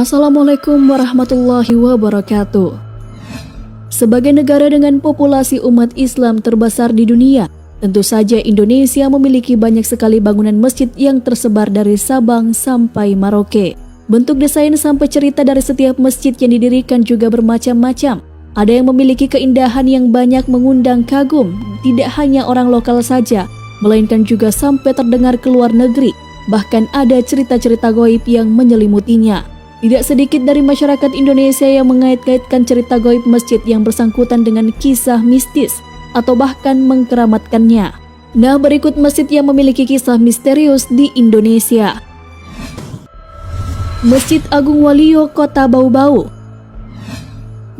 Assalamualaikum warahmatullahi wabarakatuh. Sebagai negara dengan populasi umat Islam terbesar di dunia, tentu saja Indonesia memiliki banyak sekali bangunan masjid yang tersebar dari Sabang sampai Merauke. Bentuk desain sampai cerita dari setiap masjid yang didirikan juga bermacam-macam. Ada yang memiliki keindahan yang banyak mengundang kagum, tidak hanya orang lokal saja, melainkan juga sampai terdengar ke luar negeri. Bahkan ada cerita-cerita gaib yang menyelimutinya. Tidak sedikit dari masyarakat Indonesia yang mengait-kaitkan cerita gaib masjid yang bersangkutan dengan kisah mistis atau bahkan mengkeramatkannya. Nah, berikut masjid yang memiliki kisah misterius di Indonesia. Masjid Agung Waluyo, Kota Bau-Bau.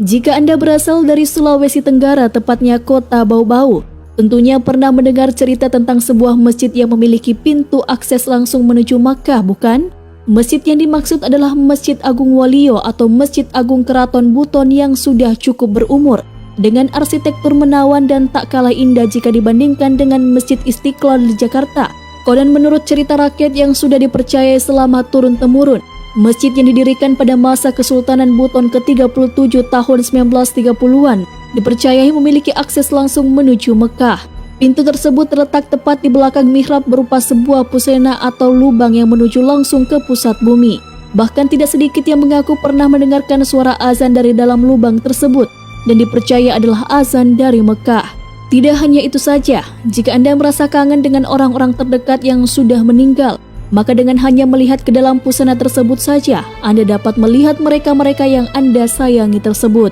Jika Anda berasal dari Sulawesi Tenggara, tepatnya Kota Bau-Bau, tentunya pernah mendengar cerita tentang sebuah masjid yang memiliki pintu akses langsung menuju Makkah, bukan? Masjid yang dimaksud adalah Masjid Agung Waluyo atau Masjid Agung Keraton Buton yang sudah cukup berumur, dengan arsitektur menawan dan tak kalah indah jika dibandingkan dengan Masjid Istiqlal di Jakarta. Konon menurut cerita rakyat yang sudah dipercayai selama turun-temurun, masjid yang didirikan pada masa Kesultanan Buton ke-37 tahun 1930-an dipercayai memiliki akses langsung menuju Mekah. Pintu tersebut terletak tepat di belakang mihrab berupa sebuah pusena atau lubang yang menuju langsung ke pusat bumi. Bahkan tidak sedikit yang mengaku pernah mendengarkan suara azan dari dalam lubang tersebut dan dipercaya adalah azan dari Mekah. Tidak hanya itu saja, jika Anda merasa kangen dengan orang-orang terdekat yang sudah meninggal, maka dengan hanya melihat ke dalam pusena tersebut saja, Anda dapat melihat mereka-mereka yang Anda sayangi tersebut.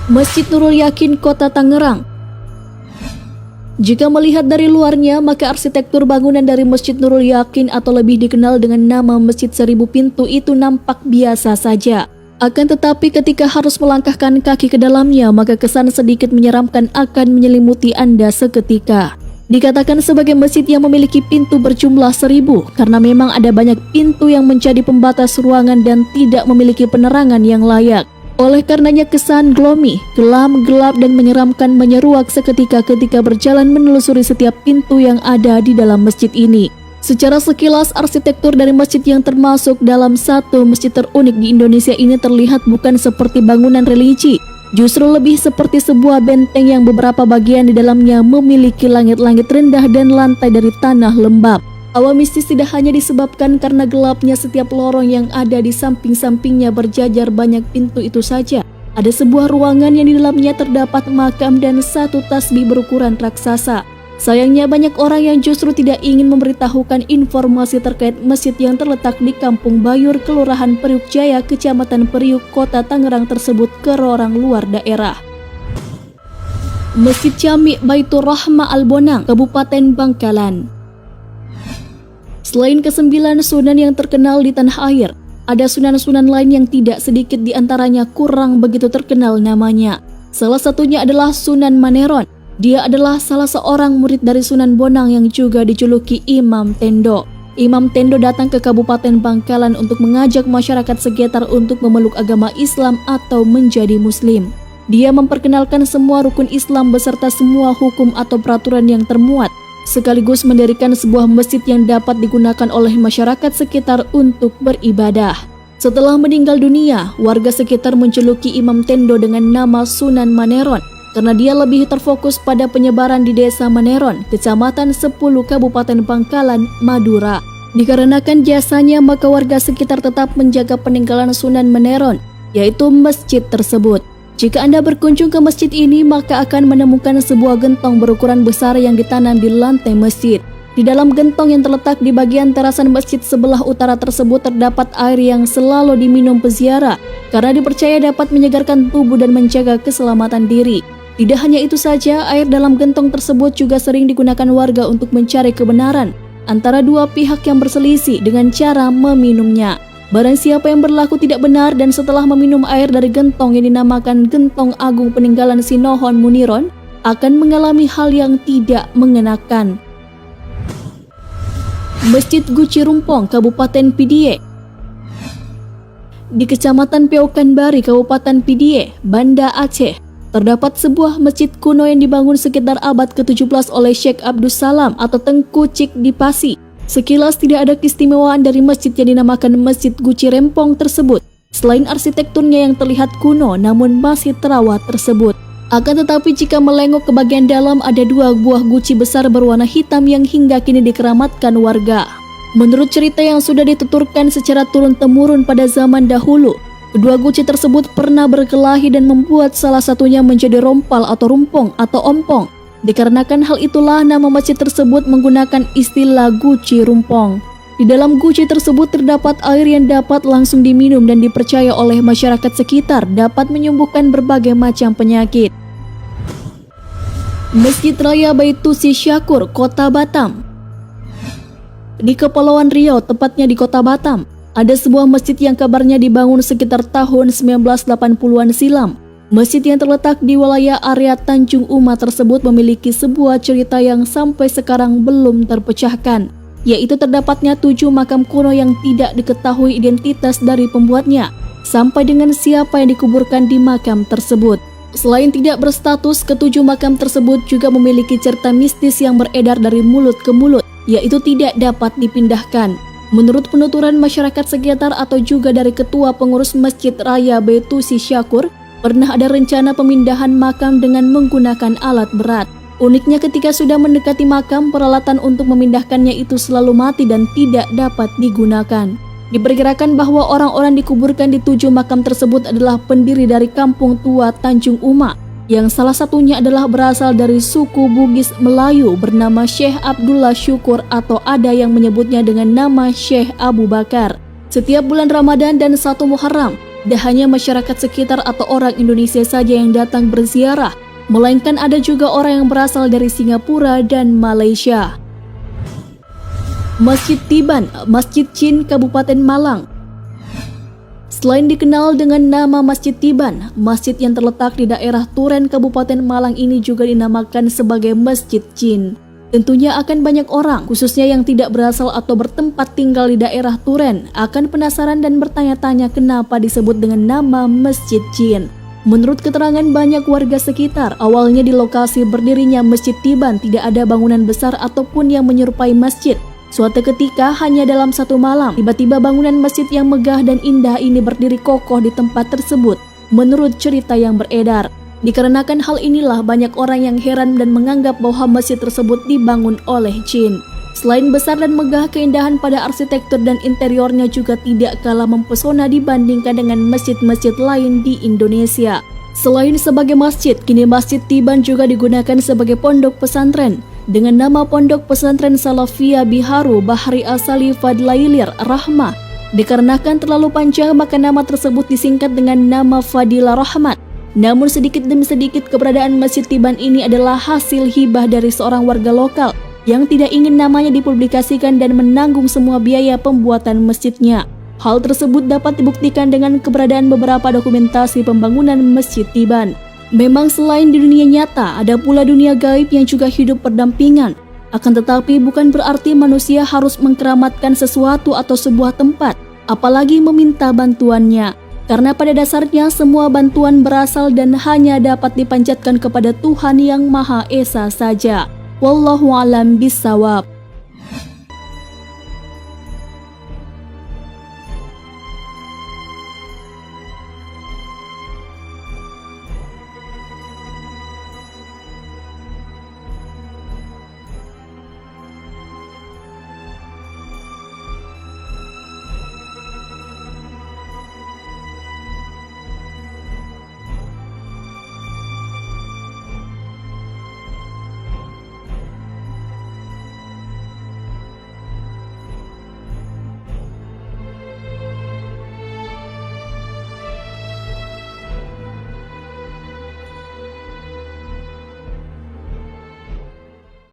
Masjid Nurul Yakin, Kota Tangerang. Jika melihat dari luarnya, maka arsitektur bangunan dari Masjid Nurul Yakin atau lebih dikenal dengan nama Masjid Seribu Pintu itu nampak biasa saja. Akan tetapi ketika harus melangkahkan kaki ke dalamnya, maka kesan sedikit menyeramkan akan menyelimuti Anda seketika. Dikatakan sebagai masjid yang memiliki pintu berjumlah 1000 karena memang ada banyak pintu yang menjadi pembatas ruangan dan tidak memiliki penerangan yang layak. Oleh karenanya kesan gloomy, kelam, gelap dan menyeramkan menyeruak seketika ketika berjalan menelusuri setiap pintu yang ada di dalam masjid ini. Secara sekilas, arsitektur dari masjid yang termasuk dalam satu masjid terunik di Indonesia ini terlihat bukan seperti bangunan religi, justru lebih seperti sebuah benteng yang beberapa bagian di dalamnya memiliki langit-langit rendah dan lantai dari tanah lembab. Hawa mistis tidak hanya disebabkan karena gelapnya setiap lorong yang ada di samping-sampingnya berjajar banyak pintu itu saja. Ada sebuah ruangan yang di dalamnya terdapat makam dan satu tasbih berukuran raksasa. Sayangnya banyak orang yang justru tidak ingin memberitahukan informasi terkait masjid yang terletak di Kampung Bayur, Kelurahan Periuk Jaya, Kecamatan Periuk, Kota Tangerang tersebut ke orang luar daerah. Masjid Jami' Baitur Rahmah Al-Bonang, Kabupaten Bangkalan. Selain ke-9 sunan yang terkenal di tanah air, ada sunan-sunan lain yang tidak sedikit diantaranya kurang begitu terkenal namanya. Salah satunya adalah Sunan Maneron. Dia adalah salah seorang murid dari Sunan Bonang yang juga dijuluki Imam Tendo. Imam Tendo datang ke Kabupaten Bangkalan untuk mengajak masyarakat sekitar untuk memeluk agama Islam atau menjadi Muslim. Dia memperkenalkan semua rukun Islam beserta semua hukum atau peraturan yang termuat, sekaligus mendirikan sebuah masjid yang dapat digunakan oleh masyarakat sekitar untuk beribadah. Setelah meninggal dunia, warga sekitar menjuluki Imam Tendo dengan nama Sunan Maneron karena dia lebih terfokus pada penyebaran di Desa Maneron, Kecamatan 10 Kabupaten Bangkalan, Madura. Dikarenakan jasanya, maka warga sekitar tetap menjaga peninggalan Sunan Maneron, yaitu masjid tersebut. Jika Anda berkunjung ke masjid ini, maka akan menemukan sebuah gentong berukuran besar yang ditanam di lantai masjid. Di dalam gentong yang terletak di bagian terasan masjid sebelah utara tersebut terdapat air yang selalu diminum peziarah karena dipercaya dapat menyegarkan tubuh dan menjaga keselamatan diri. Tidak hanya itu saja, air dalam gentong tersebut juga sering digunakan warga untuk mencari kebenaran antara dua pihak yang berselisih dengan cara meminumnya. Barang siapa yang berlaku tidak benar dan setelah meminum air dari gentong yang dinamakan Gentong Agung peninggalan Sinohon Muniron akan mengalami hal yang tidak mengenakan. Masjid Guci Rumpong, Kabupaten Pidie. Di Kecamatan Peokanbari, Kabupaten Pidie, Banda Aceh, terdapat sebuah masjid kuno yang dibangun sekitar abad ke-17 oleh Syekh Abdus Salam atau Tengku Cik Dipasi. Sekilas tidak ada keistimewaan dari masjid yang dinamakan Masjid Guci Rempong tersebut, selain arsitekturnya yang terlihat kuno namun masih terawat tersebut. Akan tetapi jika melengok ke bagian dalam ada 2 buah guci besar berwarna hitam yang hingga kini dikeramatkan warga. Menurut cerita yang sudah dituturkan secara turun-temurun pada zaman dahulu, kedua guci tersebut pernah berkelahi dan membuat salah satunya menjadi rompal atau rumpong atau ompong. Dikarenakan hal itulah nama masjid tersebut menggunakan istilah Guci Rumpong. Di dalam guci tersebut terdapat air yang dapat langsung diminum dan dipercaya oleh masyarakat sekitar dapat menyembuhkan berbagai macam penyakit. Masjid Raya Baitusi Syakur, Kota Batam. Di Kepulauan Riau, tepatnya di Kota Batam, ada sebuah masjid yang kabarnya dibangun sekitar tahun 1980-an silam. Masjid yang terletak di wilayah area Tanjung Uma tersebut memiliki sebuah cerita yang sampai sekarang belum terpecahkan, yaitu terdapatnya 7 makam kuno yang tidak diketahui identitas dari pembuatnya, sampai dengan siapa yang dikuburkan di makam tersebut. Selain tidak berstatus, ke-7 makam tersebut juga memiliki cerita mistis yang beredar dari mulut ke mulut, yaitu tidak dapat dipindahkan. Menurut penuturan masyarakat sekitar atau juga dari Ketua Pengurus Masjid Raya Baitusi Syakur, pernah ada rencana pemindahan makam dengan menggunakan alat berat. Uniknya ketika sudah mendekati makam, peralatan untuk memindahkannya itu selalu mati dan tidak dapat digunakan. Diperkirakan bahwa orang-orang dikuburkan di 7 makam tersebut adalah pendiri dari Kampung Tua Tanjung Uma, yang salah satunya adalah berasal dari suku Bugis Melayu bernama Syekh Abdullah Syukur atau ada yang menyebutnya dengan nama Syekh Abu Bakar. Setiap bulan Ramadan dan 1 Muharram, tidak hanya masyarakat sekitar atau orang Indonesia saja yang datang berziarah, melainkan ada juga orang yang berasal dari Singapura dan Malaysia. Masjid Tiban, Masjid Chin, Kabupaten Malang. Selain dikenal dengan nama Masjid Tiban, masjid yang terletak di daerah Turen, Kabupaten Malang ini juga dinamakan sebagai Masjid Chin. Tentunya akan banyak orang, khususnya yang tidak berasal atau bertempat tinggal di daerah Turen, akan penasaran dan bertanya-tanya kenapa disebut dengan nama Masjid Chin. Menurut keterangan banyak warga sekitar, awalnya di lokasi berdirinya Masjid Tiban tidak ada bangunan besar ataupun yang menyerupai masjid. Suatu ketika hanya dalam 1 malam, tiba-tiba bangunan masjid yang megah dan indah ini berdiri kokoh di tempat tersebut, menurut cerita yang beredar. Dikarenakan hal inilah banyak orang yang heran dan menganggap bahwa masjid tersebut dibangun oleh jin. Selain besar dan megah, keindahan pada arsitektur dan interiornya juga tidak kalah mempesona dibandingkan dengan masjid-masjid lain di Indonesia. Selain sebagai masjid, kini Masjid Tiban juga digunakan sebagai pondok pesantren dengan nama Pondok Pesantren Salafiyah Biharu Bahri Asali Fadlailir Rahmah. Dikarenakan terlalu panjang, maka nama tersebut disingkat dengan nama Fadilah Rahmat. Namun sedikit demi sedikit keberadaan Masjid Tiban ini adalah hasil hibah dari seorang warga lokal yang tidak ingin namanya dipublikasikan dan menanggung semua biaya pembuatan masjidnya. Hal tersebut dapat dibuktikan dengan keberadaan beberapa dokumentasi pembangunan Masjid Tiban. Memang selain di dunia nyata, ada pula dunia gaib yang juga hidup berdampingan. Akan tetapi bukan berarti manusia harus mengkeramatkan sesuatu atau sebuah tempat, apalagi meminta bantuannya. Karena pada dasarnya semua bantuan berasal dan hanya dapat dipanjatkan kepada Tuhan yang Maha Esa saja. Wallahu a'lam bishawab.